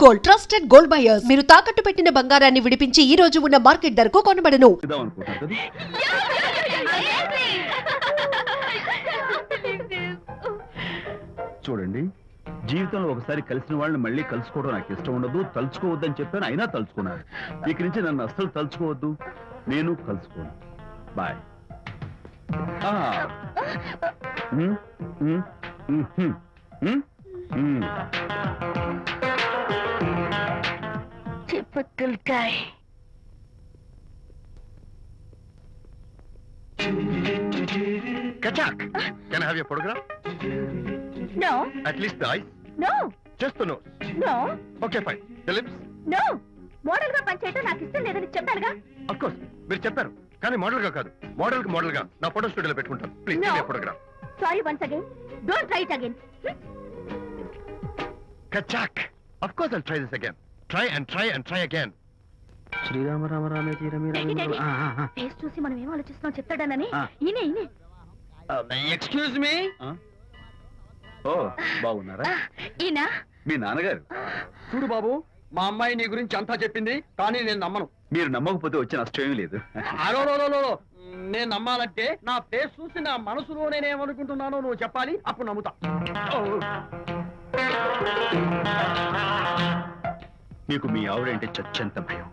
Gold, trusted gold buyers. మీరు తాకట్టు పెట్టిన బంగారాన్ని విడిపించి ఈ రోజు ఉన్న మార్కెట్ ధరకు కొనబడను. చూడండి, జీవితంలో ఒకసారి కలిసిన వాళ్ళని మళ్ళీ కలుసుకోవడం నాకు ఇష్టం ఉండదు. తలుచుకోవద్దని చెప్పాను, అయినా తలుచుకున్నాను. ఇక నుంచి నన్ను అస్సలు తలుచుకోవద్దు, నేను కలుసుకోను. Bye. Typical guy. Kachak, can I have your photograph? No. At least the eyes? No. Just the nose? No. Okay, fine. The lips? No. Model గా పనిచేయటం నాకు ఇష్టం లేదని చెప్పానుగా. Of course. మీరు చెప్పారు, కానీ మోడల్ గా కాదు. మోడల్ గా నా ఫోటో స్టూడియోలో పెట్టుకుంటాను. Please No. Photograph. Sorry once again. Don't try it again. Kachak. Of course I'll try this again. Try and try and try again. Srirama Rama రామే తీరమే ఫేస్ చూసి మనం ఏం ఆలోచిస్తున్నాం చెప్తాడనని. ఈయనే ఎక్స్క్యూజ్ మీ. ఓ, బాగున్నారా? ఈయన మీ నాన్నగారు. చూడు బాబు, మా అమ్మాయి నీ గురించి అంతా చెప్పింది, కానీ నేను నమ్మను. మీరు నమ్మకపోతే వచ్చే నష్టం ఏమీ లేదు. అలో నేను నమ్మాలంటే నా ఫేస్ చూసి నా మనసులో నేనేమనుకుంటున్నానో నువ్వు చెప్పాలి, అప్పుడు నమ్ముతా. మీకు మీ ఆవిడంటే చచ్చెంత భయం.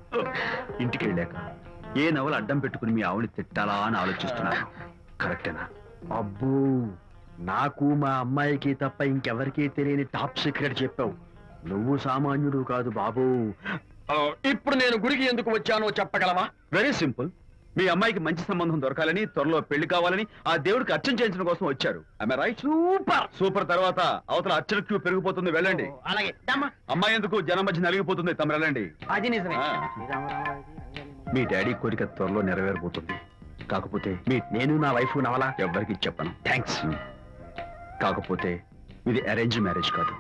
ఇంటికి వెళ్ళాక ఏ నవల అడ్డం పెట్టుకుని మీ ఆవిడని తిట్టాలా అని ఆలోచిస్తున్నాను. కరెక్టేనా? అబ్బో, నాకు మా అమ్మాయికి తప్ప ఇంకెవరికీ తెలియని టాప్ సీక్రెట్ చెప్పావు. నువ్వు సామాన్యుడు కాదు బాబు. ఇప్పుడు నేను గుడికి ఎందుకు వచ్చానో చెప్పగలవా? Very simple. మీ అమ్మాయికి మంచి సంబంధం దొరకాలని, త్వరలో పెళ్లి కావాలని ఆ దేవుడికి అర్చన చేయించడం కోసం వచ్చారు. రైట్? సూపర్. తర్వాత అవతల అర్చన క్యూ పెరిగిపోతుంది, వెళ్ళండి. అలాగే. అమ్మాయి ఎందుకు జనం మధ్య నలిగిపోతుంది, తమ వెళ్ళండి. అది నిజమే. మీ డాడీ కోరిక త్వరలో నెరవేరబోతుంది. కాకపోతే నేను నా వైఫ్ నవలా ఎవ్వరికి చెప్పను. థ్యాంక్స్. కాకపోతే ఇది అరేంజ్ మ్యారేజ్ కాదు,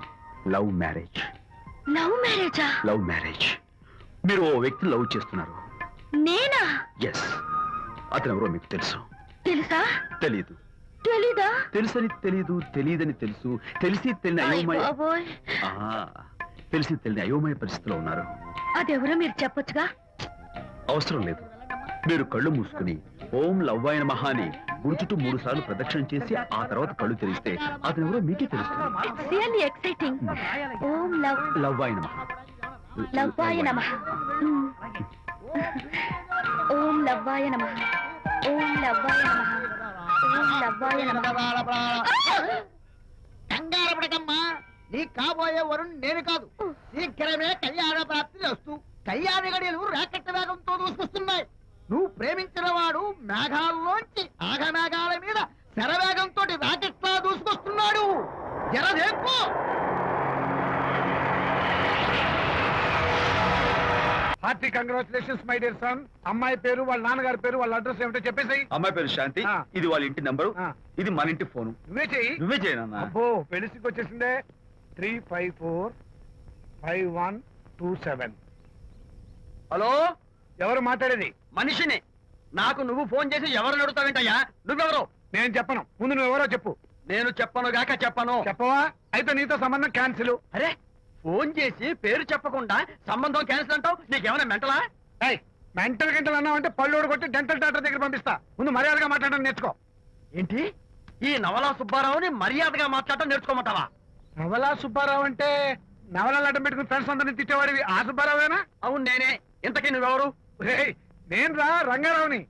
లవ్ మ్యారేజ్. లవ్ మ్యారేజా? Love marriage. మీరు ఓ వ్యక్తి లవ్ చేస్తున్నారు. నేనా? ఎస్. అతను ఎవరో మీకు తెలుసు. తెలుసా? తెలీదు. తెలీదా? తెలుసని తెలీదు, తెలియదని తెలుసు, తెలిసి తెలియని అయోమయ తెలిసి తెలియని అయోమయ పరిస్థితిలో ఉన్నారు. అదెవరో మీరు చెప్పొచ్చుగా. అవసరం లేదు. మీరు కళ్ళు మూసుకుని ఓం లవ్వాయ నమః అని గుడి చుట్టూ 3 సార్లు ప్రదక్షిణ చేసి ఆ తర్వాత కళ్ళు తెరిస్తే అతను ఎవరో మీకే తెలుస్తుంది. It's really exciting. ఓం లవ్వాయ నమః. లవ్వాయ నమః. ఓం లవ్వాయ నమః. ఓం లవ్వాయ నమః. ఓం లవ్వాయ నమః. కంగారు పడకమ్మా, నీ కాబోయే వరుణ్ నేను కాదు. శీఘ్రమే కళ్యాణ ప్రాప్తి వస్తూ కళ్యాణ గడియలు రాకెట్ వేగంతో దూసుకొస్తున్నాయి. నువ్వు ప్రేమించిన వాడు మేఘాల్లోంచి ఆగమేఘాల మీద శరవేగంతో రాకెట్లా దూసుకొస్తున్నాడు. జరదేపు. Hearty congratulations my dear son. అమ్మాయి పేరు, వాళ్ళ నాన్నగారి పేరు, వాళ్ళ అడ్రస్ ఏమిటో చెప్పేసి. అమ్మాయి పేరు శాంతి. ఇది వాళ్ళ ఇంటి నంబరు. ఇది మన ఇంటి ఫోను. నువ్వే చేయనన్నా. అబ్బో, పెళ్లికి వచ్చేసిందే. 3545127. హలో, ఎవరు మాట్లాడేది? మనిషిని. నాకు నువ్వు ఫోన్ చేసి ఎవరు అడుగుతావేంటయ్యా? నువ్వెవరు? నేను చెప్పను. ముందు నువ్వెవరో చెప్పు. నేను చెప్పను గాక చెప్పను. చెప్పవా? అయితే నీతో సంబంధం క్యాన్సిల్. అరే, ఫోన్ చేసి పేరు చెప్పకుండా సంబంధం క్యాన్సిల్ అంటావు? నీకేమైనా మెంటలా? మెంటల్ గంటలు అన్నావు అంటే పళ్ళోడు కొట్టి డెంటల్ డాక్టర్ దగ్గర పంపిస్తా. ముందు మర్యాదగా మాట్లాడడం నేర్చుకో. ఏంటి, ఈ నవలా సుబ్బారావుని మర్యాదగా మాట్లాడటం నేర్చుకోమంటావా? నవలా సుబ్బారావు అంటే నవలాలు అడ్డం పెట్టుకుని ఫ్రెండ్స్ అందరినీ తిట్టేవాడివి ఆ సుబ్బారావేనా? అవును నేనే. ఇంతకీ నువ్వెవరు? నేను రా రంగారావుని.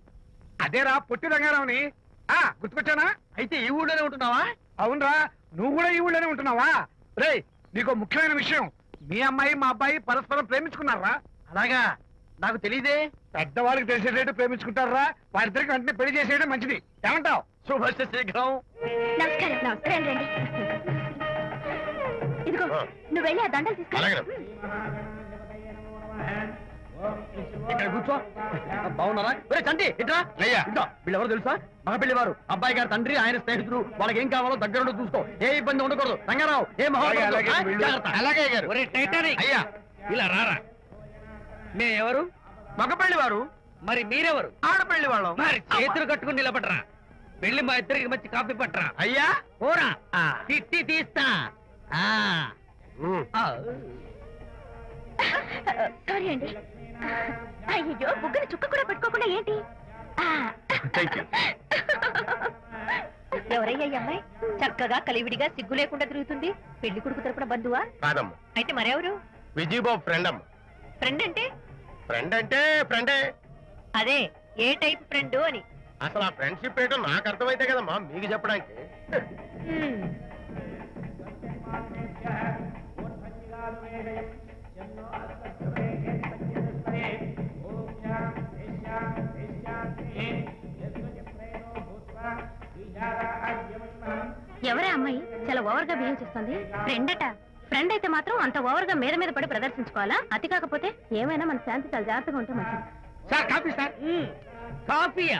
అదేరా పొట్టి రంగారావుని. గుర్తుకొచ్చానా? అయితే ఈ ఊళ్ళోనే ఉంటున్నావా? అవునరా, నువ్వు కూడా ఈ ఊళ్ళోనే ఉంటున్నావా? రే, నీకు ముఖ్యమైన విషయం. మీ అమ్మాయి మా అబ్బాయి పరస్పరం ప్రేమించుకున్నారా? అలాగా? నాకు తెలీదే. పెద్దవాళ్ళకి తెలిసేటట్టు ప్రేమించుకుంటారా? వారిద్దరికి వెంటనే పెళ్లి చేసేయడం మంచిది. ఏమంటావు? శుభస్య శీఘ్రం. నమస్కారం. నమస్కారం. రండి. ఇదిగో, నువ్వు వెళ్ళి ఆ దండలు తీసుకో. ఇక్కడ కూర్చో. బాగున్నారా? చంటి ఇట్రా. వీళ్ళెవరు తెలుసా? మగ పెళ్లివారు. అబ్బాయి గారి తండ్రి, ఆయన స్నేహితులు. వాళ్ళకి ఏం కావాలో దగ్గరుండి చూసుకో. ఏ ఇబ్బంది ఉండకూడదు. రంగారావు, ఏ అయ్యా ఇలా రారా. ఎవరు? మగ పెళ్లివారు. మరి మీరెవరు? ఆడపెళ్లి వాళ్ళం. మరి చేతులు కట్టుకుని నిలబడరా. వెళ్ళి మా ఇద్దరికి మంచి కాఫీ పట్టరా. అయ్యా పోరా, తిట్టి తీస్తా. సారీ అండి. అయ్యో బుగ్గన చుక్క కూడా పెట్టుకోకుండా ఏంటి? Thank you. ఎవరయ్యా ఈ అమ్మాయి? చక్కగా కలివిడిగా సిగ్గు లేకుండా తిరుగుతుంది. పెళ్లి కొడుకు తరపున బంధువా? కాదమ్మ, అయితే మరెవరు? విజయబాబు ఫ్రెండ్ అమ్మ. ఫ్రెండ్ అంటే? ఫ్రెండ్ అంటే ఫ్రెండే. అదే ఏ టైప్ ఫ్రెండ్ అని. అసలు ఆ ఫ్రెండ్షిప్ ఏంటో నాకు అర్థమైతే కదమ్మా మీకు చెప్పడానికి. ఎవరే అమ్మాయి చాలా ఓవర్ గా బిహేవ్ చేస్తుంది? ఫ్రెండ్ అట. ఫ్రెండ్ అయితే మాత్రం అంత ఓవర్ గా మీద మీద పడి ప్రదర్శించుకోవాలా? అతి కాకపోతే ఏమైనా మన శాంతి చాలా జాగ్రత్తగా ఉంటే మంచిది. Sir coffee sir. కాఫీయా?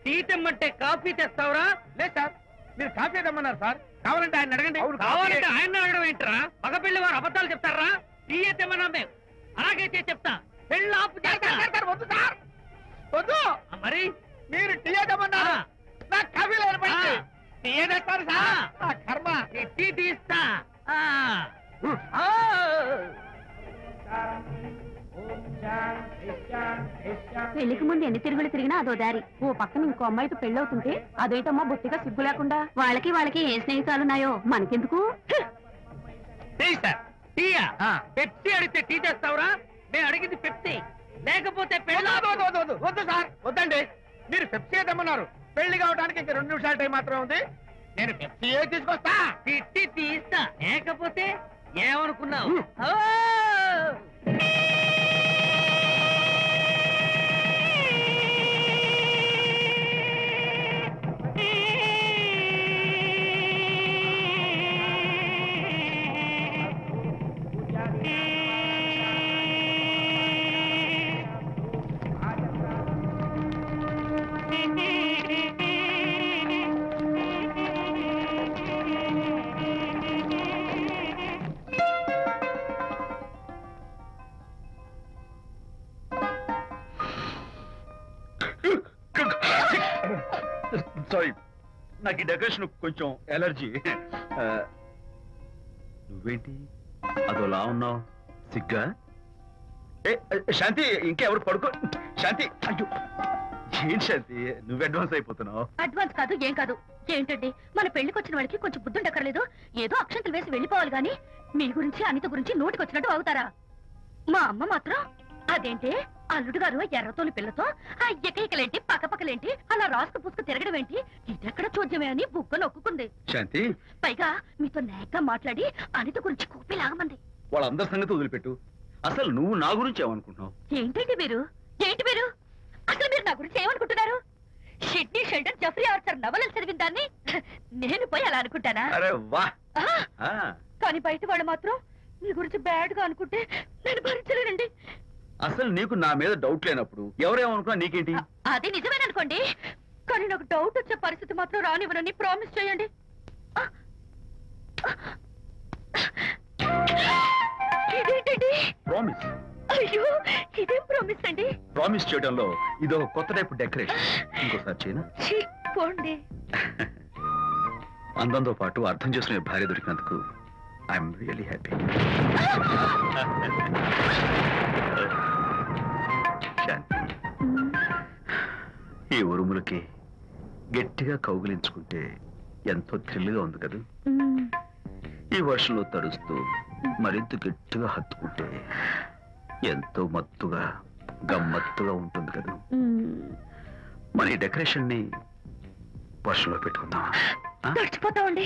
టీ తెమ్మంటే కాఫీ తెస్తావురా? లేదు సార్, మీరు కాఫీ తెమ్మన్నారు సార్. కావాలంటే ఆయన అడగండి. కావాలంటే ఆయన అడగడం ఏంట్రా? మగ పెళ్లి వారు అబద్ధాలు చెప్తారా? టీ తెమ్మన్నా మేము అలాగైతే చెప్తా. పెళ్ళి ఆపు చేస్తా. వద్దు సార్, వద్దు. మరి మీరు టీ తెమ్మన్నారు, నాకు కాఫీ లేదు. టీ తెస్తారు సార్. కర్మ, టీ తీస్తా. పెళ్లికి ముందు ఎన్ని తిరుగులు తిరిగినా అదో దారి. ఓ పక్కన ఇంకో అమ్మాయితో పెళ్ళవుతుంటే అదేంటమ్మా బొత్తిగా సిగ్గు లేకుండా. వాళ్ళకి ఏ స్నేహితాలున్నాయో మనకెందుకు? Tea sir. టీయా? పెప్సీ అడిగితే టీ తెస్తావురా? నేను అడిగింది పెప్సీ, లేకపోతే వద్దు సార్, వద్దండి. మీరు పెప్సీ తెమ్మన్నారు. పెళ్లి కావడానికి ఇంక 2 నిమిషాల టైం మాత్రం ఉంది. నేను పెప్సీ తీసుకొస్తా. తిట్టి తీస్తా, లేకపోతే ఏమనుకున్నావు? సారీ, నాకు ఈ డెకరేషన్ కొంచెం ఎలర్జీ. నువ్వేంటి అదోలా ఉన్నావు? సిగ్గా? శాంతి, ఇంకెవరు పడుకో. శాంతి, అయ్యో ఏం శాంతి, నువ్వు అడ్వాన్స్ అయిపోతున్నావు. అడ్వాన్స్ కాదు ఏం కాదు. ఏంటండి, మన పెళ్లికి వచ్చిన వాళ్ళకి కొంచెం బుద్ధి ఉండక్కర్లేదు? ఏదో అక్షంతలు వేసి వెళ్ళిపోవాలి గాని మీ గురించి అనిత గురించి నోటికి వచ్చినట్టు అవుతారా? మా అమ్మ మాత్రం అదేంటి అల్లుడు గారు ఎర్రతోలి పిల్లతో ఆ ఎకలేంటి పక్కపక్కలేంటి అలా రాసుకు పుసుకు తిరగడం ఏంటి? ఇదెక్కడ చూద్యమే అని బుగ్గ నొక్కుంది. శాంతి, పైగా మీతో నేగ్గా మాట్లాడి అనిత గురించి కూపి లాగమంది. వాళ్ళందరి సంగతి వదిలిపెట్టు. అసలు నువ్వు నా గురించి ఏమనుకుంటున్నావు? ఏంటండి మీరు? ఏంటి మీరు అసలు మీరు నా గురించి ఏమనుకుంటున్నారు? షిడ్నీ షెల్డన్ జెఫ్రీ ఆర్చర్ నవలలు చదివిన దాన్ని నేను పోయి అలా అనుకుంటానా? అరే వా. కానీ బయట వాళ్ళు మాత్రం మీ గురించి బ్యాడ్ గా అనుకుంటే నేను భరించలేనండి. అసలు నీకు నా మీద డౌట్ లేనప్పుడు ఎవరేమనుకున్నా నీకేంటి? అది నిజమేననుకోండి, కానీ నాకు డౌట్ వచ్చే పరిస్థితి మాత్రం రానివ్వనని ప్రామిస్ చేయండి. ఇదేంటండి? ప్రామిస్? అయ్యో, ఇదేం ప్రామిస్ అండి? ప్రామిస్ చేయడంలో ఇది ఒక కొత్త టైప్ డెకరేషన్. ఇంకోసారి చేయనా? పోండి. అందంతో పాటు అర్థం చేసుకునే భార్య దొరికినందుకు ఐఎమ్ రియలీ హ్యాపీ. శాంతి, ఈ ఉరుములకి గట్టిగా కౌగిలించుకుంటే ఎంతో థ్రిల్గా ఉంది కదా. ఈ వర్షంలో తడుస్తూ మరింత గట్టిగా హత్తుకుంటే ఎంతో మత్తుగా గమ్మత్తుగా ఉంటుంది కదా. మన ఈ డెకరేషన్ ని వర్షంలో పెట్టుకుందాం. తడిచిపోతామండి.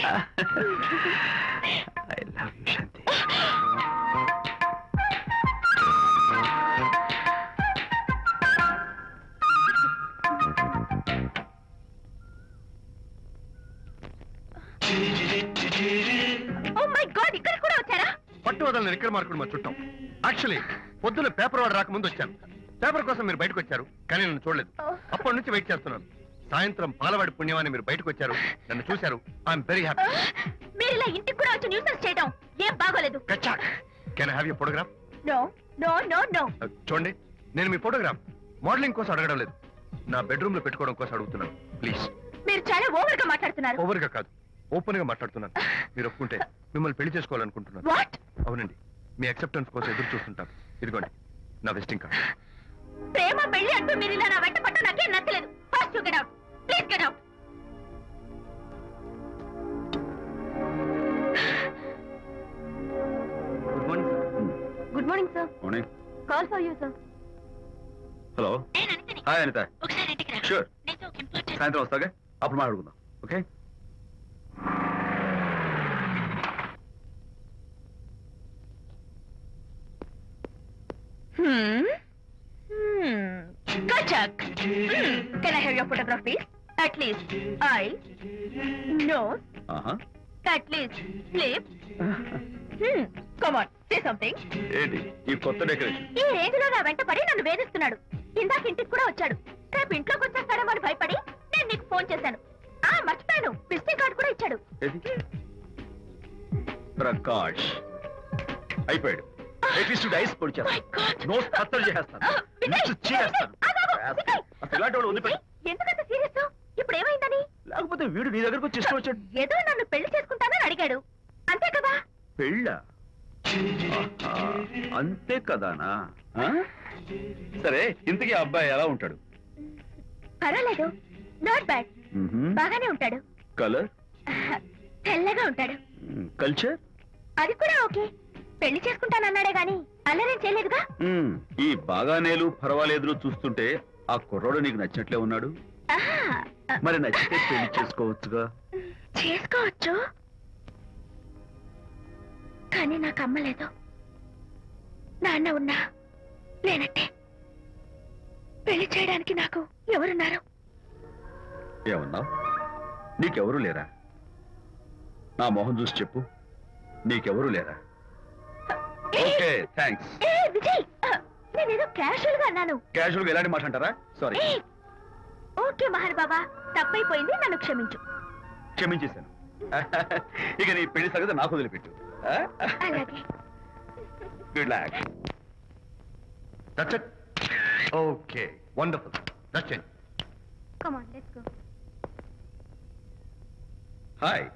I love you Shanti. Oh my God, ఇక్కడ కూడా వచ్చారా? పట్టు వదలని ఎక్కడ మార్కుడు మా చుట్టాం. యాక్చువల్లీ పొద్దున్న పేపర్ వాడు రాకముందు వచ్చాను. పేపర్ కోసం మీరు బయటకు వచ్చారు, కానీ నన్ను చూడలేదు. అప్పటి నుంచి వెయిట్ చేస్తున్నాను. సాయంత్రం పాలవాడి పుణ్యమాన్ని మీరు బయటకు వచ్చారు, నన్ను చూశారు. I'm very happy. మీరు ఇలా ఇంటికి కూడా వచ్చి న్యూసెన్స్ చేయడం ఏం బాగోలేదు. Can I have your photograph? No no no no. చూడండి, నేను మీ ఫోటోగ్రాఫ్ మోడలింగ్ కోసం అడగడం లేదు, నా బెడ్రూమ్ లో పెట్టుకోవడం కోసం అడుగుతున్నాను. ప్లీజ్. మీరు చాలా ఓవర్ గా మాట్లాడుతున్నారు. ఓవర్ గా కాదు, ఓపెన్ గా మాట్లాడుతున్నాను. మీరు ఒప్పుకుంటే మిమ్మల్ని పెళ్లి చేసుకోవాలనుకుంటున్నాను. వాట్? అవునండి, మీ అక్సెప్టెన్స్ కోసం ఎదురు చూస్తుంటాను. ఇదిగోండి నా విజిటింగ్ కార్డ్. ప్రేమ పెళ్లి అంటూ మీరు ఇలా నా వెంట పట్ట నాకేం నచ్చలేదు. First you get out, please get out. Good morning good morning sir. Morning. Call for you sir. Hello. Hi Anita. ఒకసారి ఇంటికి రా. షూర్. నీతో ఒక ఇంపార్టెంట్. సాయంత్రం వస్తాగా, అప్పుడు మాట్లాడుకుందాం. Okay. Kachak. Can I have your photograph, please? At least eyes, nose, ఆహా. at least lips. Come on, say something. ఏంటి ఈ కొత్త డెకరేషన్? ఈ రేంజ్ లో నా వెంట పడి నన్ను వేధిస్తున్నాడు. ఇందాక ఇంటికి కూడా వచ్చాడు. రేపు ఇంట్లోకి వచ్చేస్తాడేమో అని భయపడి నేను నీకు ఫోన్ చేశాను. మర్చిపోయాను, విజిటింగ్ కార్డు కూడా ఇచ్చాడు. ఏది? ప్రకాష్ అయిపోయాడు. ఎట్లీస్ట్ డైస్ పొడి My God. నోస్ కత్తలు చేస్తాను. వినయ్, చేస్తాను. వినయ్. అసలు ఇలాంటి వాళ్ళు వదిలిపెట్టు. ఎందుకంత సీరియస్? ఇప్పుడు ఏమైందని? లేకపోతే వీడు నీ దగ్గరకు వచ్చి ఇష్టం వచ్చాడు. ఏదో నన్ను పెళ్లి చేసుకుంటానని అడిగాడు, అంతే కదా? పెళ్ళా? ఆహా, అంతే కదానా? ఆ? సరే, ఇంతకీ ఆ అబ్బాయి ఎలా ఉంటాడు? పర్వాలేదు, నాట్ బ్యాడ్, బాగానే ఉంటాడు. కలర్? తెల్లగా ఉంటాడు. కల్చర్? అది కూడా ఓకే. పెళ్లి చేసుకుంటానన్నాడే గాని అల్లరేం చేయలేదుగా. ఈ బాగానేలు పర్వాలేదు చూస్తుంటే ఆ కుర్రోడు నీకు నచ్చినట్లే ఉన్నాడు. ఆహా, మరి నచ్చితే పెళ్లి చేసుకోవచ్చుగా. చేసుకోవచ్చు, కానీ నాకు అమ్మ లేదు, నాన్న ఉన్నా లేనట్టే. పెళ్లి చేయడానికి నాకు ఎవరున్నారు? ఏమన్నావు? నీకెవరూ లేరా? నా మొహం చూసి చెప్పు, నీకెవరూ లేరా? Okay, thanks. విజయ్, నేనేదో క్యాషువల్ గా అన్నాను. క్యాజువల్ గా ఎలాంటి మాట అంటారా? సారీ. ఓకే మహర్ బాబా, తప్పైపోయింది, నన్ను క్షమించు. క్షమించేశాను. ఇక నీ పెళ్లి సంగతి నాకు వదిలిపెట్టు. అలాగే. Good luck. That's it. Okay, wonderful. That's it. Come on, let's go. Hi.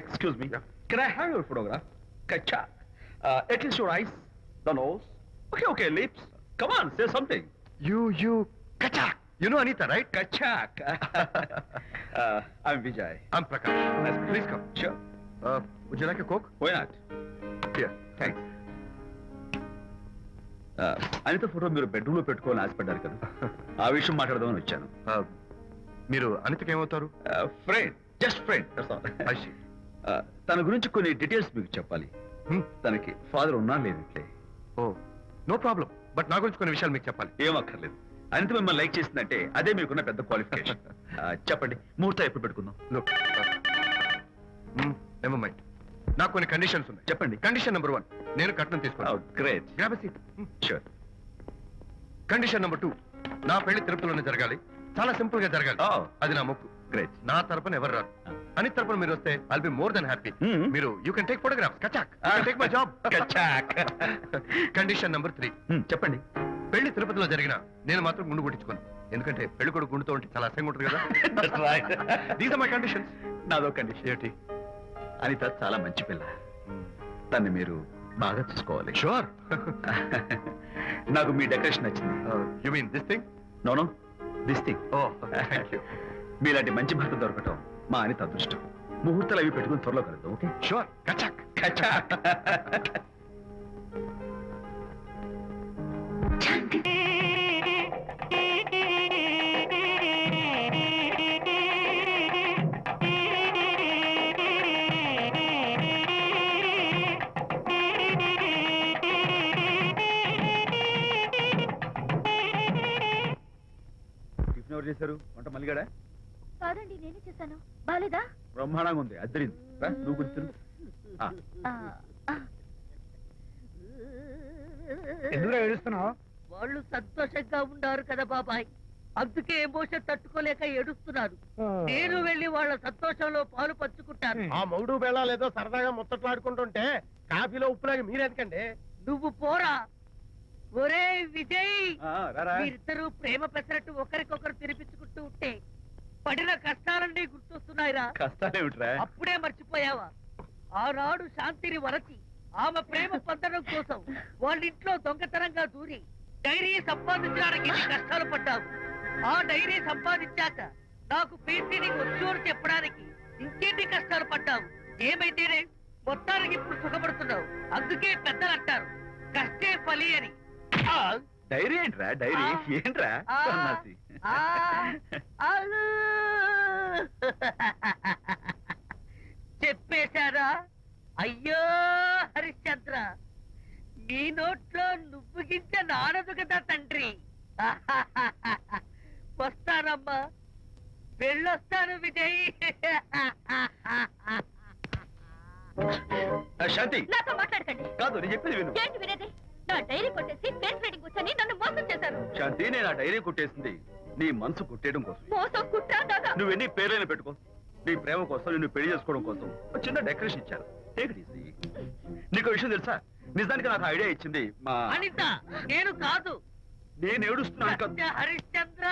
Excuse me. Can I have your photograph? Kacha. At least your eyes, the nose. Okay, lips. Come on, say something. You, Kachak. You know Anita, right? Kachak. I'm Vijay. I'm Prakash. Nice. Please come. Sure. Would you like a Coke? Why not? Here. Thanks. Anita photo మీరు bedroom లో పెట్టుకోవాలని ఆశపడ్డారు కదా, ఆ విషయం మాట్లాడదామని వచ్చాను. మీరు అనితకి ఏమవుతారు? Friend, just friend. I see. తన గురించి కొన్ని డీటెయిల్స్ మీకు చెప్పాలి. తనకి ఫాదర్ ఉన్నా లేదంటే? Oh, no problem. బట్ నా గురించి కొన్ని విషయాలు మీకు చెప్పాలి. ఏం అక్కర్లేదు. అనిత మిమ్మల్ని లైక్ చేసిందంటే అదే మీకున్న పెద్ద క్వాలిఫికేషన్. చెప్పండి, ముహూర్తం ఎప్పుడు పెట్టుకుందాం? Look. Never mind. నాకు కొన్ని కండిషన్స్ ఉన్నాయి. చెప్పండి. కండిషన్ నెంబర్ 1, నేను కట్నం తీసుకున్నాను. Great. Grab a seat. Sure. Condition number 2, నా పెళ్లి తిరుపతిలోనే జరగాలి, చాలా సింపుల్ గా జరగాలి. Oh. అది నా మొక్కు. గ్రేట్. నా తరపున ఎవరు రారు. అని తరపున మీరు వస్తే I'll be more than happy. మీరు యూ కెన్ టేక్ ఫోటోగ్రాఫ్స్. కచాక్. Take my job. కచాక్. కండిషన్ నెంబర్ 3, చెప్పండి. పెళ్లి తిరుపతిలో జరిగిన నేను మాత్రం గుండు కొట్టించుకోను. ఎందుకంటే పెళ్లి కొడుకు గుండుతో ఉంటే చాలా అసహ్యంగా ఉంటుంది కదా. These are my conditions. నాదో కండిషన్. ఏంటి? అనిత చాలా మంచి పిల్ల, తన్ని మీరు బాగా చూసుకోవాలి. షూర్. నాకు మీ డెకరేషన్ నచ్చింది. You mean this thing? No, this thing. Oh, thank you. మీలాంటి మంచి భర్త దొరకటం మా అనిత అదృష్టం. ముహూర్తాలు అవి పెట్టుకుని త్వరలో కలుద్దాం. ఓకే? షూర్. కచాక్. కచాక్. టిఫిన్ ఎవరు చేశారు? వంట మల్లిగాడా? కాదండి, నేనే చేశాను. బాలేదా? బ్రహ్మాండంగా ఉంది. అద్దరింది. రా, నువ్వు గుర్తు. ఎందుకు ఏడుస్తున్నావు? వాళ్ళు సంతోషంగా ఉన్నారు కదా బాబాయ్, అందుకే ఎమోషన్ తట్టుకోలేక ఏడుస్తున్నారు. నేను వెళ్ళి వాళ్ళ సంతోషంలో పాలు పంచుకుంటాను. ఆ మౌడు బెళ్ళాలేదో సరదాగా ముచ్చట్లాడుకుంటుంటే కాఫీలో ఉప్పులాగి మీరెందుకండి? నువ్వు పోరా. ఒరే విజయ్, రారా. మీరిద్దరూ ప్రేమ పెసరట్టు ఒకరికొకరు తినిపించుకుంటూ ఉంటే పడిన కష్టాలన్నీ గుర్తొస్తున్నాయిరా. కష్టాలేమిట్రా? అప్పుడే మర్చిపోయావా? ఆనాడు శాంతిని వరచి ఆమె ప్రేమ పొందడం కోసం వాళ్ళ ఇంట్లో దొంగతనంగా దూరి డైరీ సంపాదించడానికి ఎన్ని కష్టాలు పడ్డావు. ఆ డైరీ సంపాదించాక నాకు పేషెంట్ వచ్చోడు చెప్పడానికి ఇంకెన్ని కష్టాలు పడ్డావు. ఏమైతేనే మొత్తానికి ఇప్పుడు సుఖపడుతున్నావు. అందుకే పెద్దలు అంటారు కష్టే ఫలి అని. డైరీ ఏంట్రా డైరీ ఏంట్రా ఆ, సన్నాసి. ఆ, అలు. చెప్పేశారా? అయ్యో హరిశ్చంద్ర, నీ నోట్లో నువ్వు గింజ నానదు కదా తండ్రి. వస్తానమ్మా, వెళ్ళొస్తాను విజయ్. శాంతి నాతో మాట్లాడకండి. కాదు నేను చెప్పేది విను. ఏంటి వినేది? నా డైరీ కొట్టేసి ఫేస్ రీడింగ్ వచ్చని నన్ను మోసం చేశారు. శాంతి నేను ఆ డైరీ కొట్టేసింది నీ మనసు కొట్టేయడం కోసం. మోసం కుట్ర దాదా. నువ్వు ఎన్ని పేర్లైనా పెట్టుకో, నీ ప్రేమ కోసం నిన్ను పెళ్లి చేసుకోవడం కోసం ఒక చిన్న డెకరేషన్ ఇచ్చాను. Take it easy. నీకు విషయం తెలుసా, నిజానికి నాకు ఐడియా ఇచ్చింది మా అనిత, నేను కాదు. నేను ఏడుస్తున్నాను కదా. సత్య హరిశ్చంద్ర.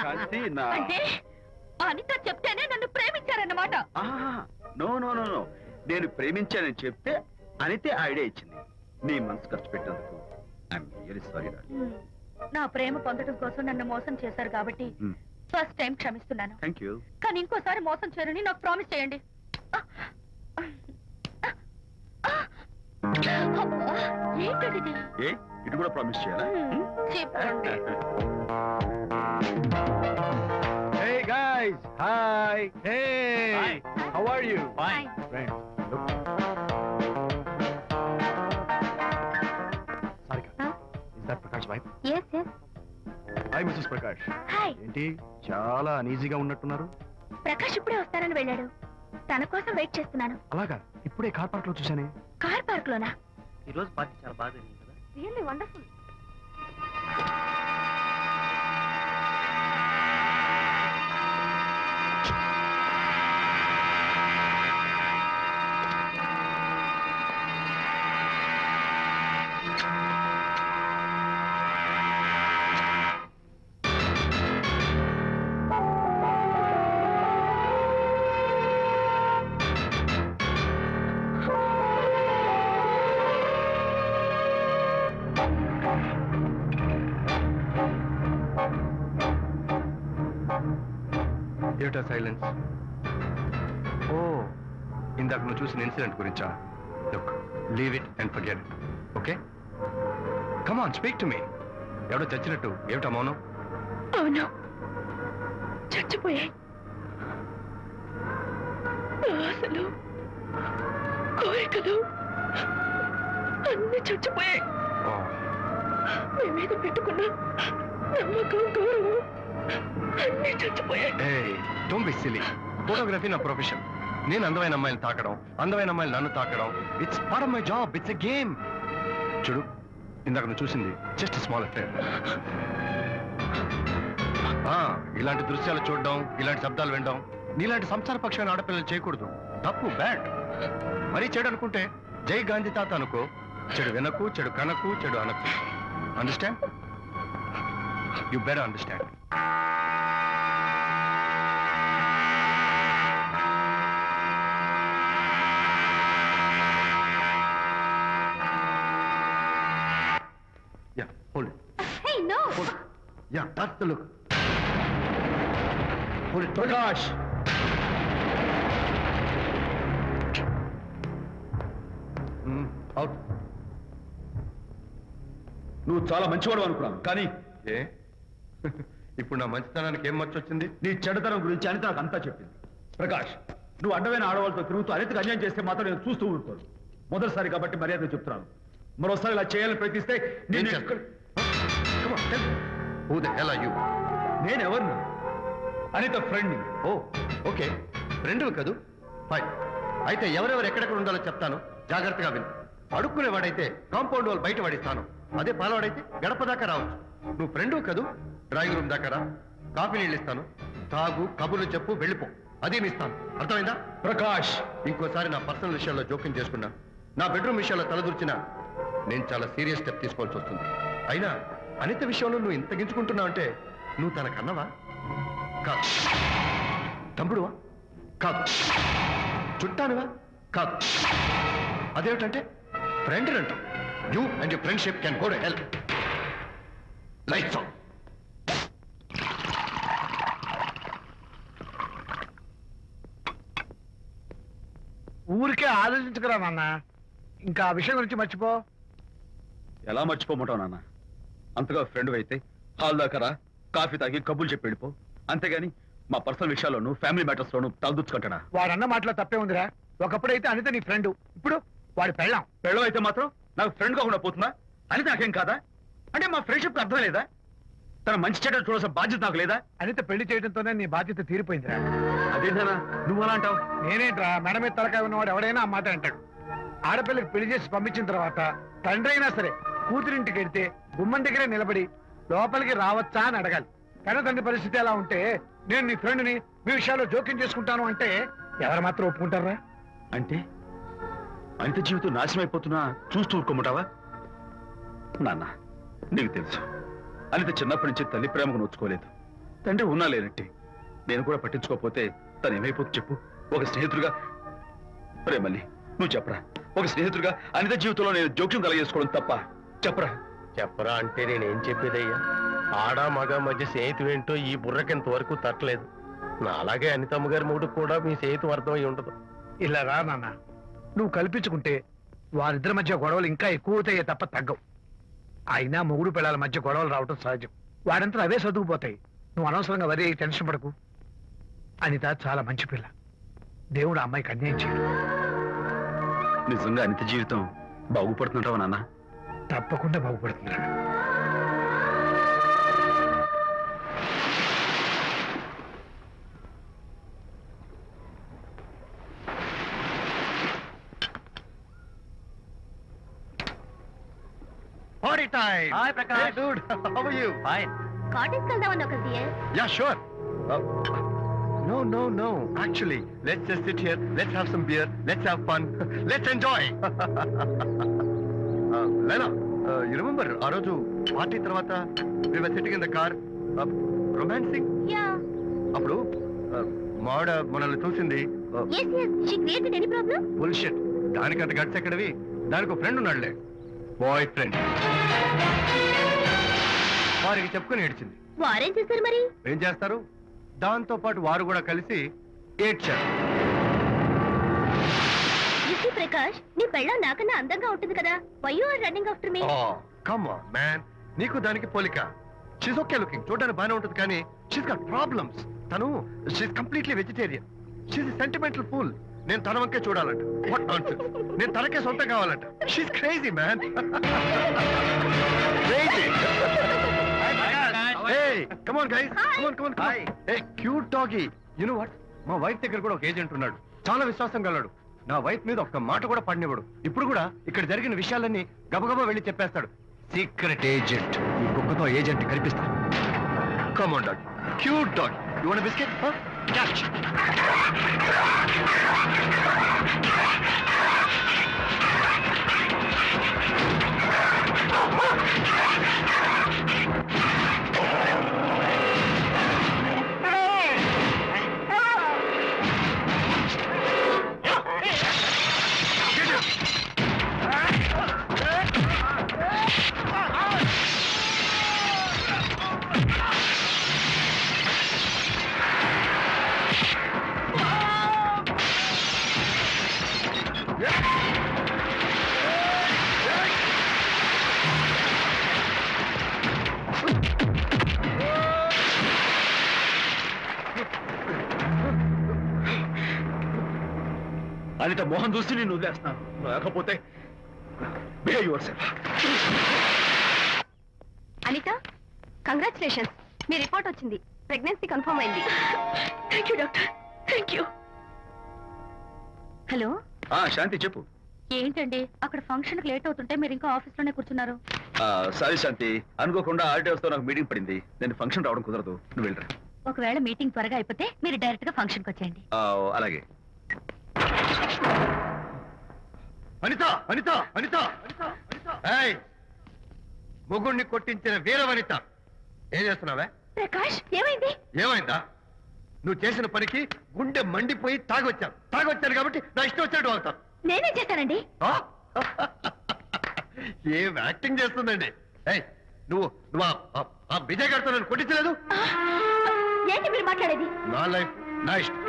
శాంతి నా అంటే అనిత చెప్తేనే నన్ను ప్రేమించారన్నమాట. నో నో నో నో నేను ప్రేమించానని చెప్తే అనితే ఐడియా ఇచ్చింది. నీ మనసు ఖర్చు పెట్టినందుకు ఐఎమ్ వెరీ సారీ. నా ప్రేమ పొందడం కోసం నన్ను మోసం చేశారు కాబట్టి ఫస్ట్ టైం క్షమిస్తున్నాను. Thank you. కానీ ఇంకోసారి మోసం చేయరని నాకు ప్రామిస్ చేయండి. అబ్బా, ఏంటది ఇది? ఏ ఇటు కూడా ప్రామిస్ చేయాలా? చెప్పండి. Hey guys, hi. Hey, Hi. how are you? Fine. Friends, look. Sarika, Huh? is that Prakash wife? Yes, yes. Hi, Mrs. Prakash. Hi. ఏంటి చాలా అనీజీగా ఉన్నట్టున్నారు? ప్రకాష్ ఇప్పుడే వస్తానని వెళ్ళాడు. తన కోసం వెయిట్ చేస్తున్నాను. అలాగా ఇప్పుడే కార్ పార్క్ లో చూశానే. కార్ పార్క్ లోనా? ఈ రోజు పార్టీ చాలా బాగా జరిగింది కదా. Really wonderful. ఏమిటా సైలెన్స్? ఓ, ఇందాక నువ్వు చూసిన ఇన్సిడెంట్ గురించా? Look, leave it and forget it. Okay, come on, speak to me. ఎవడో చచ్చినట్టు ఏమిటా మౌనం? అవును, చచ్చిపోయాయి. ఆశలు, కోరికలు అన్ని చచ్చిపోయాయి. ఓ, మీ మీద పెట్టుకున్న నమ్మకం, గౌరవం అన్ని చచ్చిపోయాయి. ఏయ్, డోంట్ బి సిలీ. ఫోటోగ్రఫీ నా ప్రొఫెషన్. నేను అందమైన అమ్మాయిని తాకడం, అందమైన అమ్మాయిలు నన్ను తాకడం, it's part of my job. It's a game. చూడు, ఇందాక నువ్వు చూసింది జస్ట్ స్మాల్ అఫేర్. ఇలాంటి దృశ్యాలు చూడడం, ఇలాంటి శబ్దాలు వినడం నీలాంటి సంసార పక్షమైన ఆడపిల్లలు చేయకూడదు. తప్పు, బ్యాడ్. మరీ చెడు అనుకుంటే జై గాంధీ తాత అనుకో. చెడు వినకు, చెడు కనకు, చెడు అనకు. Understand? You better understand. Yeah, hold it. Hey, no. Hold it. Yeah, that's the look. Hold it, Prakash. Out. నువ్వు చాలా మంచివాడు అనుకున్నాను, కానీ ఏ ఇప్పుడు నా మంచితనానికి ఏం మర్చొచ్చింది? నీ చెడుతనం గురించి అనిత నాకు అంతా చెప్పింది. ప్రకాష్, నువ్వు అడ్డమైన ఆడవాళ్ళతో తిరుగుతూ అనితకు అన్యాయం చేస్తే మాత్రం నేను చూస్తూ ఉంటాను. మొదటిసారి కాబట్టి మర్యాద చెప్తున్నాను. మరోసారి ఇలా చేయాలని ప్రయత్నిస్తే ఏం నేను చేస్తావు? Come on, tell me. Who the hell are you? నేను ఎవరిని? అనిత ఫ్రెండ్ని. ఓ, ఓకే, రెండవ కదూ. ఫైన్. అయితే ఎవరెవరు ఎక్కడెక్కడ ఉండాలో చెప్తాను, జాగ్రత్తగా విను. అడుక్కునేవాడైతే కాంపౌండ్ వాల్ బయట పడిస్తాను. అదే పాలవాడైతే గడప దాకా రావచ్చు. నువ్వు ఫ్రెండు కదూ, డ్రాయింగ్ రూమ్ దాకా రా. కాఫీ నీళ్ళు ఇస్తాను, తాగు, కబుర్లు చెప్పు, వెళ్ళిపో. అదేమి ఇస్తాను, అర్థమైందా? ప్రకాష్, ఇంకోసారి నా పర్సనల్ విషయాల్లో జోక్యం చేసుకున్నా, నా బెడ్రూమ్ విషయాల్లో తలదూర్చినా నేను చాలా సీరియస్ స్టెప్ తీసుకోవాల్సి వస్తుంది. అయినా అనిత విషయంలో నువ్వు ఇంత గించుకుంటున్నావు అంటే నువ్వు తనకన్నవా? కాదు. తమ్ముడువా? కాదు. చుట్టానువా? కాదు. అదేమిటంటే ఫ్రెండ్ అంటాం. You and your friendship can go to help. Lights on. ఊరికే ఆలోచించుకురా నాన్న, ఇంకా ఆ విషయం గురించి మర్చిపో. ఎలా మర్చిపోమంటావు నాన్న? అంతగా ఫ్రెండ్ అయితే హాల్ దాకా రా, కాఫీ తాగి కబుర్లు చెప్పి వెళ్ళిపో. అంతేగాని మా పర్సనల్ విషయాల్లోనూ ఫ్యామిలీ మ్యాటర్స్ లోనూ తలదూర్చుకుంటాడా? వాడన్న మాటలో తప్పే ఉందిరా. ఒకప్పుడైతే అనిత నీ ఫ్రెండ్, ఇప్పుడు వాడి పెళ్ళాం. పెళ్ళం అయితే మాత్రం నాకు ఫ్రెండ్ కాకుండా పోతుందా? అని నాకేం కాదా? అంటే మా ఫ్రెండ్షిప్ అర్థం లేదా? తన మంచి చెడ్డ చూడాల్సిన బాధ్యత నాకు లేదా? అనిత పెళ్లి చేయడంతోనే నీ బాధ్యత తీరిపోయిందిరా. అదేంటనా నువ్వు అలా అంటావు? నేనేంట్రా, మెడ మీద తలకాయ ఉన్నవాడు ఎవడైనా ఆ మాట అంటాడు. ఆడపిల్లకి పెళ్లి చేసి పంపించిన తర్వాత తండ్రి అయినా సరే కూతురింటికి వెళ్తే గుమ్మం దగ్గరే నిలబడి లోపలికి రావచ్చా అని అడగాలి. కానీ తండ్రి పరిస్థితి ఎలా ఉంటే నేను నీ ఫ్రెండ్ని మీ విషయాల్లో జోక్యం చేసుకుంటాను అంటే ఎవరు మాత్రం ఒప్పుకుంటారా? అంటే అనిత జీవితం నాశనం అయిపోతున్నా చూస్తూ ఊరుకోమంటావా? నాన్న, నీకు తెలుసు అనిత చిన్నప్పటి నుంచి తల్లి ప్రేమకు నోచుకోలేదు. తండ్రి ఉన్నా లేనట్టే. నేను కూడా పట్టించుకోకపోతే తను ఏమైపోతుంది చెప్పు? ఒక స్నేహితుడిగా ప్రేమల్ని నువ్వు చెప్పరా? ఒక స్నేహితుడిగా అనిత జీవితంలో నేను జోక్యం కలగజేసుకోవడం తప్ప? చెప్పరా? చెప్పరా అంటే నేనేం చెప్పేదయ్యా? ఆడ మగ మధ్య స్నేహితు ఏంటో ఈ బుర్రకింత వరకు తట్టలేదు. నా అలాగే అనితమ్మ గారి మూడు కూడా మీ స్నేహితం అర్థమై ఉండదు. ఇలా రా నాన్న, నువ్వు కల్పించుకుంటే వారిద్దరి మధ్య గొడవలు ఇంకా ఎక్కువ అవుతాయే తప్ప తగ్గవు. అయినా మొగుడు పిల్లల మధ్య గొడవలు రావటం సహజం. వాడంతా అవే సర్దుకుపోతాయి. నువ్వు అనవసరంగా వరి టెన్షన్ పడకు. అనిత చాలా మంచి పిల్ల. దేవుడు ఆ అమ్మాయికి అన్యాయం చేయడు. నిజంగా అనిత జీవితం బాగుపడుతుంటావా నాన్న? తప్పకుండా బాగుపడుతుందిరా. Party time! Hi, Prakash. Hey, dude. How are you? Fine. Cottage వెళ్దామని ఒక Yeah, sure. No. Actually, let's just sit here. Let's have some beer. Let's have fun. Let's enjoy. Lena, you remember ఆ రోజు party తర్వాత we were sitting in the car, romancing. Yeah అప్పుడు మావిడ మనల్ని చూసింది. yes she created any problem bullshit. దానికి అంత guts ఎక్కడవి? దానికి ఒక ఫ్రెండ్ ఉన్నాడులే, బాయ్ ఫ్రెండ్. వారికి చెప్పుకొని ఏడ్చింది. వారేం చేస్తారు మరి ఏం చేస్తారు? దాంతో పాటు వారు కూడా కలిసి ఏడ్చారు. యూసీ ప్రకాష్ నీ పెళ్ళం నాకన్నా అందంగా ఉంటుంది కదా why you are running after me come on man, నీకు దానికి పోలిక. షీస్ ఓకే లుకింగ్, చూడడానికి బాగానే ఉంటుంది, కానీ షీస్ గాట్ ప్రాబ్లమ్స్. తను she's completely vegetarian. She's sentimental pool. నేను తన వంకే చూడాలంట. What nonsense. నేను తనకే సొంతం కావాలంట. She's crazy man. Crazy. Hey, come on guys. Come on. Hey, cute doggy. You know what? మా వైఫ్ దగ్గర కూడా ఒక ఏజెంట్ ఉన్నాడు. చాలా విశ్వాసం గలడు. నా వైఫ్ మీద ఒక్క మాట కూడా పడినివ్వడు. ఇప్పుడు కూడా ఇక్కడ జరిగిన విషయాలన్నీ గబగబా వెళ్ళి చెప్పేస్తాడు. Secret agent. ఈ కుక్కతో ఏజెంట్ కనిపిస్తా. Come on dog. Cute dog. You want a biscuit? Huh? Catch. Anitha Mohan చూసి నేను వదిలేస్తున్నాను. లేకపోతే behave yourself. Anitha congratulations మీ రిపోర్ట్ వచ్చింది ప్రెగ్నెన్సీ కన్ఫర్మ్ అయింది thank you doctor thank you hello Shanti చెప్పు. ఏంటండి అక్కడ ఫంక్షన్ కి లేట్ అవుతుంటే మీరు ఇంకా ఆఫీస్ లోనే కూర్చున్నారు సారీ శాంతి, అనుకోకుండా ఆర్టీఎస్ తో నాకు మీటింగ్ పడింది. నేను ఫంక్షన్ రావడం కుదరదు, నువ్వు వెళ్ళరా. ఒకవేళ మీటింగ్ త్వరగా అయిపోతే మీరు డైరెక్ట్ గా ఫంక్షన్ కి వచ్చేయండి అలాగే. అనిత. ఏయ్, మొగుణ్ణి కొట్టించిన వీరవనిత, ఏం చేస్తున్నావే? ప్రకాష్ ఏమైంది ఏమైందా? నువ్వు చేసిన పనికి గుండె మండిపోయి తాగొచ్చాను కాబట్టి నా ఇష్టం వచ్చినట్టు అవుతాను. నేనేం చేశానండి ఏం యాక్టింగ్ చేస్తుందండి. ఏయ్, నువ్వు నువ్వు ఆ విజయ్ గారితో నన్ను కొట్టించలేదు. ఏంటి మీరు మాట్లాడేది? నా లైఫ్ నా ఇష్టం.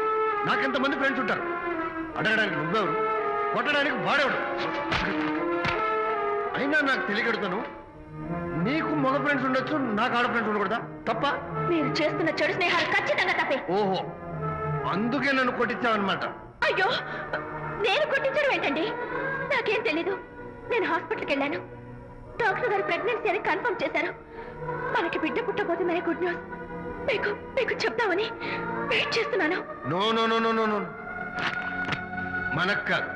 నాకెంతమంది ఫ్రెండ్స్ ఉంటారు. అడగడానికి నువ్వెవరు, కొట్టడానికి వాడేవాడు. అయినా నాకు తెలియగడుతాను, నీకు మగ ఫ్రెండ్స్ ఉండొచ్చు, నాకు ఆడ ఫ్రెండ్స్ ఉండకూడదా? తప్ప? మీరు చేస్తున్న చెడు స్నేహాలు ఖచ్చితంగా తప్పే. ఓహో, అందుకే నన్ను కొట్టించావన్నమాట. అయ్యో, నేను కొట్టించడం ఏంటండి? నాకేం తెలీదు. నేను హాస్పిటల్కి వెళ్ళాను. డాక్టర్ గారు ప్రెగ్నెన్సీ అని కన్ఫర్మ్ చేశారు. మనకి బిడ్డ పుట్టబోతుందనే గుడ్ న్యూస్ మీకు మీకు చెప్తామని వెయిట్ చేస్తున్నాను. No no no no no no, మనకు కాదు,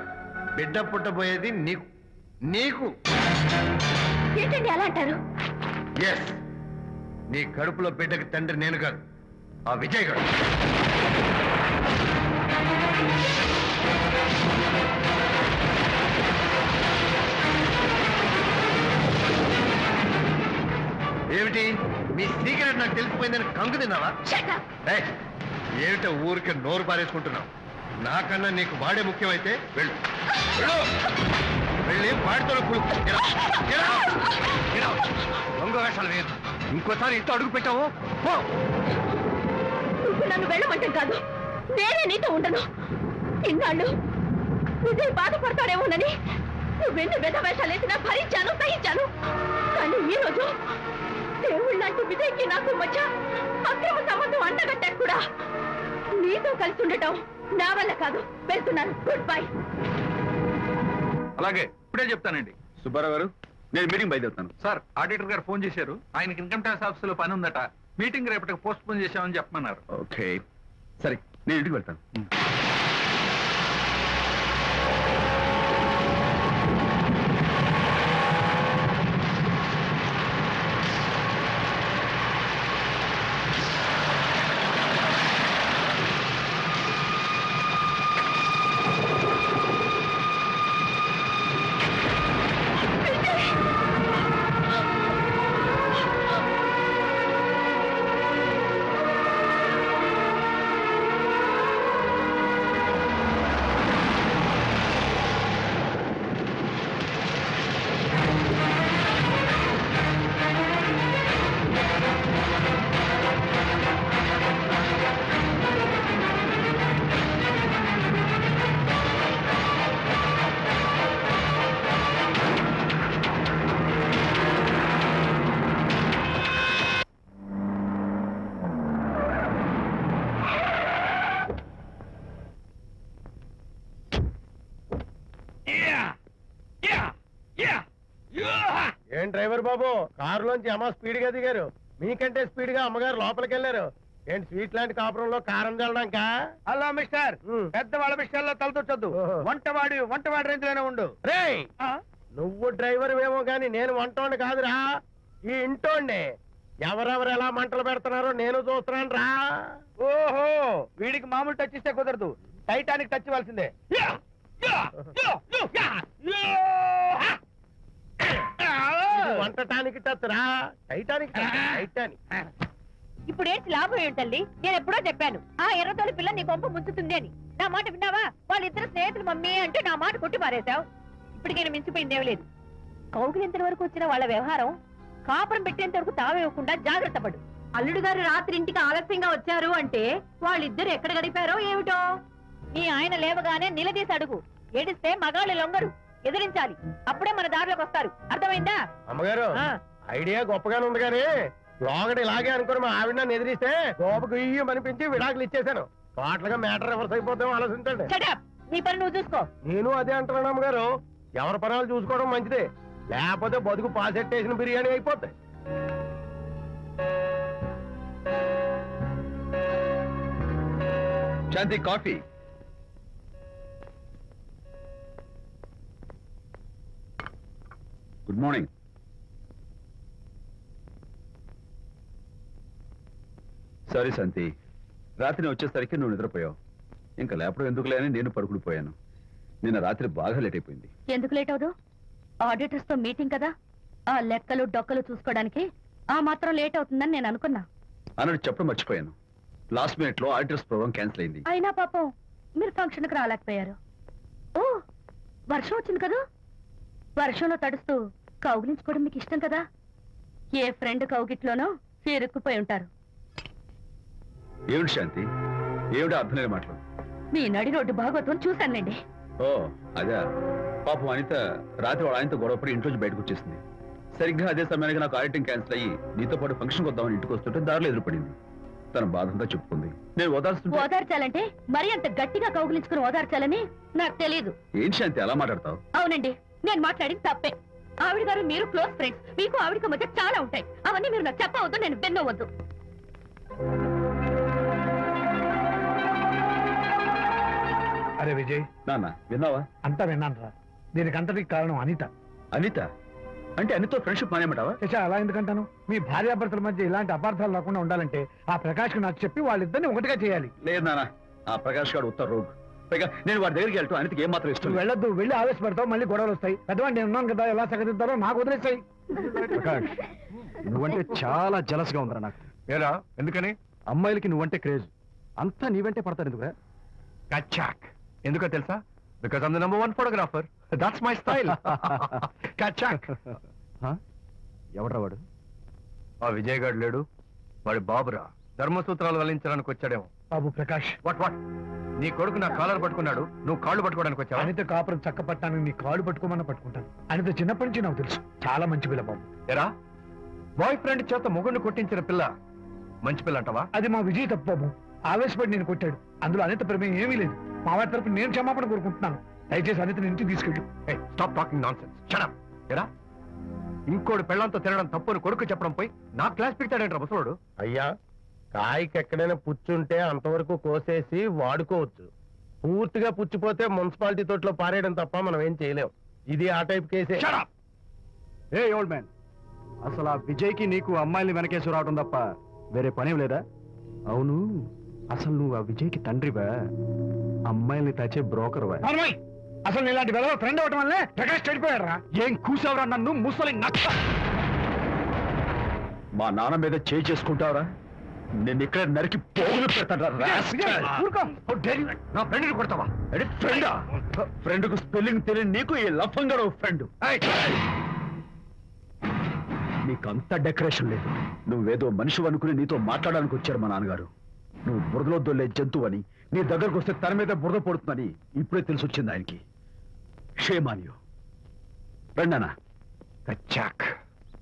బిడ్డ పుట్టబోయేది నీకు. నీకు ఏంటండి అలా అంటారు? ఎస్, నీ కడుపులో బిడ్డకి తండ్రి నేను కాదు, ఆ విజయ్ గారు. ఏమిటి మీ సీక్రెట్ నాకు తెలిసిపోయిందని కంగు తిన్నావా? Shut up. ఏయ్, ఏమిటో ఊరికే నోరు పారేసుకుంటున్నావు? నాకన్నా నీకు వాడే ముఖ్యమైతే వెళ్ళు. వెళ్ళు. వెళ్ళి వాడితో దొంగ వేషాలు వేయదు. ఇంకోసారి ఇంట్లో అడుగు పెట్టావు పో. నువ్వు నన్ను వెళ్ళమంటాం కాదు, నేనే నీతో ఉండను. ఇన్నాళ్ళు విజయ్ బాధపడతాడేమోనని నువ్వెన్ని వేషాలు వేసినా భరించాను, సహించాను. కానీ ఈ రోజు దేవుళ్ళంటూ విజయ్కి నాకు మధ్య అక్రమ సంబంధం అంటగట్టా కూడా. నీతో కలిసి ఉండటం నా వల్ల కాదు. వెళ్తున్నాను. Good bye. అలాగే ఇప్పుడే చెప్తానండి. సుబ్బారావు గారు, నేను మీటింగ్ బయలుదేరుతాను. సార్, ఆడిటర్ గారు ఫోన్ చేశారు. ఆయనకి ఇన్కమ్ ట్యాక్స్ ఆఫీస్ లో పని ఉందట. మీటింగ్ రేపటికి పోస్ట్ పోన్ చేశామని చెప్పమన్నారు. ఓకే, సరే, నేను ఇంటికి వెళ్తాను. ఏం డ్రైవర్ బాబు, కారులోంచి అమ్మ స్పీడ్ గా దిగారు. మీకంటే స్పీడ్ గా అమ్మగారు లోపలికి వెళ్ళారు. ఏంటి స్వీట్ లాంటి కాపురంలో కారం చల్లడానికా? హలో మిస్టర్, పెద్దవాళ్ళ విషయాల్లో తలదొచ్చొద్దు. వంటవాడి రేంజ్ లోనే ఉండు. రేయ్, నువ్వు డ్రైవర్ ఏమో గాని నేను వంటోండి కాదురా, ఈ ఇంటోండి. ఎవరెవరు ఎలా మంటలు పెడుతున్నారో నేను చూస్తున్నాను రా. ఓహో, వీడికి మామూలు టచ్ ఇస్తే కుదరదు, టైటానిక్ టచ్ ఇవ్వాల్సిందే. ఇది వంటటానికి టచ్ రా, టైటానిక్ టచ్, టైటానిక్. ఇప్పుడు ఏంటి లాభం ఏంటల్లి? నేను ఎప్పుడో చెప్పాను, ఆ ఎర్రతోలి పిల్ల నీ కొంప ముంచుతుంది అని. నా మాట విన్నావా? వాళ్ళిద్దరు స్నేహితులు మమ్మీ అంటే నా మాట కొట్టి మారేశావు. ఇప్పటికైనా మించిపోయిందేం లేదు. కౌగిలింత వరకు వచ్చిన వాళ్ళ వ్యవహారం కాపురం పెట్టేంత వరకు తావేవ్వకుండా జాగ్రత్త పడు. అల్లుడు గారు రాత్రి ఇంటికి ఆలస్యంగా వచ్చారు అంటే వాళ్ళిద్దరు ఎక్కడ గడిపారో ఏమిటో. నీ ఆయన లేవగానే నిలదీసి అడుగు. ఏడిస్తే మగాళ్ళు లొంగరు, ఎదిరించాలి. అప్పుడే మన దారిలోకి వస్తారు. అర్థమైందా? అమ్మగారు, ఐడియా గొప్పగానే ఉంది కానీ లోగడ ఇలాగే అనుకుని మా ఆవిడ నన్ను ఎదిరిస్తే గోపకు ఇయ్యం అనిపించి విడాకులు ఇచ్చేశాను. టోటల్ గా మ్యాటర్ రివర్స్ అయిపోతాం ఆలోచించండి. Shut up. నీ పని నువ్వు చూసుకో. నేను అదే అంటున్నాను అమ్మగారు, ఎవరి పనాలు చూసుకోవడం మంచిదే, లేకపోతే బతుకు పాసెట్టేసిన బిర్యానీ అయిపోతాయి. శాంతి, కాఫీ. Good morning. సారీ శాంతి, రాత్రి వచ్చేసరికి నువ్వు నిద్రపోయావు. ఇంకా లేపడం ఎందుకులే అని నేను పడుకుని పోయాను. నిన్న రాత్రి బాగా లేట్ అయిపోయింది. ఎందుకు లేట్ అవదు? ఆడిటర్స్ తో మీటింగ్ కదా, ఆ లెక్కలు డొక్కలు చూసుకోవడానికి ఆ మాత్రం లేట్ అవుతుందని నేను అనుకున్నా. అన్నట్టు చెప్పడం మర్చిపోయాను. లాస్ట్ మినిట్ లో ఆడిటర్స్ ప్రోగ్రామ్ క్యాన్సిల్ అయింది. అయినా పాపం మీరు ఫంక్షన్ కి రాలేకపోయారు. ఓ, వర్షం వచ్చింది కదా, వర్షంలో తడుస్తూ కౌగిలించుకోవడం మీకు ఇష్టం కదా, ఏ ఫ్రెండ్ కౌగిట్లోనో ఇరుక్కుపోయి ఉంటారు. ఏమిటి శాంతి, ఏమిటి అర్థం లేని మాటలు? మీ నడి రోడ్డు భాగవతం చూశానండి. ఓ అదే, పాపం అనిత రాత్రి వాళ్ళ ఆయనతో గొడవపడి ఇంట్లోంచి బయటకు వచ్చేసింది. సరిగ్గా అదే సమయానికి నాకు ఆడిటింగ్ క్యాన్సిల్ అయ్యి నీతో పాటు ఫంక్షన్కి వద్దామని ఇంటికి వస్తుంటే దారిలో ఎదురుపడింది. తన బాధంతా చెప్పుకుంది. నేను ఓదార్చుంటే ఓదార్చాలంటే మరీ అంత గట్టిగా కౌగిలించుకుని ఓదార్చాలని నాకు తెలియదు. ఏం శాంతి అలా మాట్లాడతావు? అవునండి, నేను మాట్లాడింది తప్పే. ఆవిడ గారు మీరు క్లోజ్ ఫ్రెండ్స్, మీకు ఆవిడకి మధ్య చాలా ఉంటాయి. అవన్నీ మీరు నాకు చెప్పవద్దు, నేను విన్నవద్దు. అరే విజయ్, నాన్న విన్నావా? అంతా విన్నాను రా. దీనికంతటికి కారణం అనిత. అనిత అంటే అనితో ఫ్రెండ్షిప్ మానేమంటావా? శశా, అలా ఎందుకంటాను? మీ భార్యాభర్తల మధ్య ఇలాంటి అపార్థాలు రాకుండా ఉండాలంటే ఆ ప్రకాష్కి నాకు చెప్పి వాళ్ళిద్దరిని ఒకటిగా చేయాలి. లేదు నాన్న, ఆ ప్రకాష్ గారు ఉత్తర రోగ్. పైగా నేను వాడి దగ్గరికి వెళ్తాను, అనితకి ఏం మాత్రం ఇష్టం నువ్వు లేదు. వెళ్ళొద్దు, వెళ్ళి ఆవేశపడతావు, మళ్ళీ గొడవలు వస్తాయి. పెద్దవాడు నేను ఉన్నాను కదా, ఎలా సగదిద్దారో నాకు వదిలేస్తాయి. ప్రకాష్, నువ్వంటే చాలా జలస్ గా ఉందిరా నాకు. ఏరా ఎందుకని? అమ్మాయిలకి నువ్వంటే క్రేజ్, అంతా నీవంటే పడతారు ఎందుకురా? కచాక్. ఎందుకో తెలుసా? Because I'm the number 1 photographer. That's my style. కచాక్. ఎవడ్రా వాడు? ఆ విజయ్ గారు లేడు, వాడి బాబురా. ధర్మసూత్రాలు వల్లించడానికి వచ్చాడేమో. బాబు ప్రకాష్, వాట్ నీ కొడుకు నా కాలర్ పట్టుకున్నాడు, నువ్వు కాళ్ళు పట్టుకోవడానికి వచ్చావా? అనిత కాపురం చక్క పట్టాను, నీ కాళ్ళు పట్టుకోమన్నా పట్టుకుంటాను. అనిత చిన్నప్పటి నుంచి నాకు తెలుసు, చాలా మంచి పిల్ల బాబు. ఎరా, బాయ్ ఫ్రెండ్ చేత మొగుడిని కొట్టించిన పిల్ల మంచి పిల్ల అంటావా? అది మా విజయ్ తప్పు బాబు. ఆవేశపడి నేను కొట్టాడు, అందులో అనిత ప్రమేయం ఏమీ లేదు. మా వారి తరపు నేను క్షమాపణ కోరుకుంటున్నాను. దయచేసి అనితని ఇంటికి తీసుకెళ్ళు. Stop talking nonsense. Shut up. ఎరా, ఇంకోటి పెళ్ళంతో తినడం తప్పుని కొడుకు చెప్పడం పోయి నా క్లాస్ పెడతాడంటారా ముసలోడు? అయ్యా, కాయకి ఎక్కడైనా పుచ్చుంటే అంతవరకు కోసేసి వాడుకోవచ్చు. పూర్తిగా పుచ్చిపోతే మున్సిపాలిటీ తోటలో పారేయడం తప్ప మనం ఏం చేయలేం. ఇది ఆ టైప్ కేసే. ఏ ఓల్డ్ మ్యాన్, అసలు ఆ విజయ్కి నీకు అమ్మాయిని వెనకేసి రావడం తప్ప వేరే పనేం లేదా? అవును, అసలు నువ్వు ఆ విజయ్కి తండ్రివా, అమ్మాయిల్ని తెచ్చే బ్రోకర్వా? అవునోయ్, అసలు నేను ఇలాంటి వెధవ ఫ్రెండ్ అవటం వల్లే ప్రకాష్ చెడిపోయాడు రా. ఏం కూసావురా నన్ను, ముసలి నచ్చ! మా నాన్న మీద చేయి చేసుకుంటావరా? నేను ఇక్కడ నరికి పోగులు పెడతాను. ఊరుకో. నా ఫ్రెండ్ని కొడతావా? ఫ్రెండా? ఫ్రెండ్ కు స్పెల్లింగ్ తెలియని నీకు ఈ లఫంగా ఫ్రెండ్. నీకంత డెకరేషన్ లేదు. నువ్వేదో మనిషి అనుకుని నీతో మాట్లాడడానికి వచ్చారు మా నాన్నగారు. నువ్వు బురదలో దొల్లే జంతువు అని, నీ దగ్గరకు వస్తే తన మీద బురద పడుతుందని ఇప్పుడే తెలిసి వచ్చింది ఆయనకి. షేమాన్యు రండనా. కచాక్.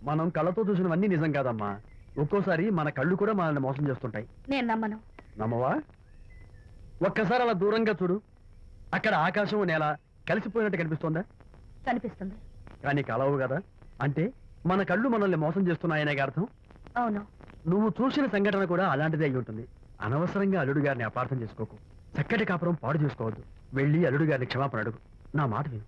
మనం కళ్ళతో చూసినవన్నీ నిజం కాదమ్మా. ఒక్కోసారి మన కళ్ళు కూడా మనల్ని మోసం చేస్తుంటాయి. నేను నమ్మను. నమ్మవా? ఒక్కసారి అలా దూరంగా చూడు, అక్కడ ఆకాశం నేల కలిసిపోయినట్టు కనిపిస్తోందా? కనిపిస్తుంది. కానీ కలవు కదా, అంటే మన కళ్ళు మనల్ని మోసం చేస్తున్నాయనే అర్థం. అవును. నువ్వు చూసిన సంఘటన కూడా అలాంటిదే అయి ఉంటుంది. అనవసరంగా అల్లుడు గారిని అపార్థం చేసుకోకు. చక్కటి కాపురం పాడు చేసుకోవద్దు. వెళ్ళి అల్లుడు గారిని క్షమాపణ అడుగు. నా మాట విను.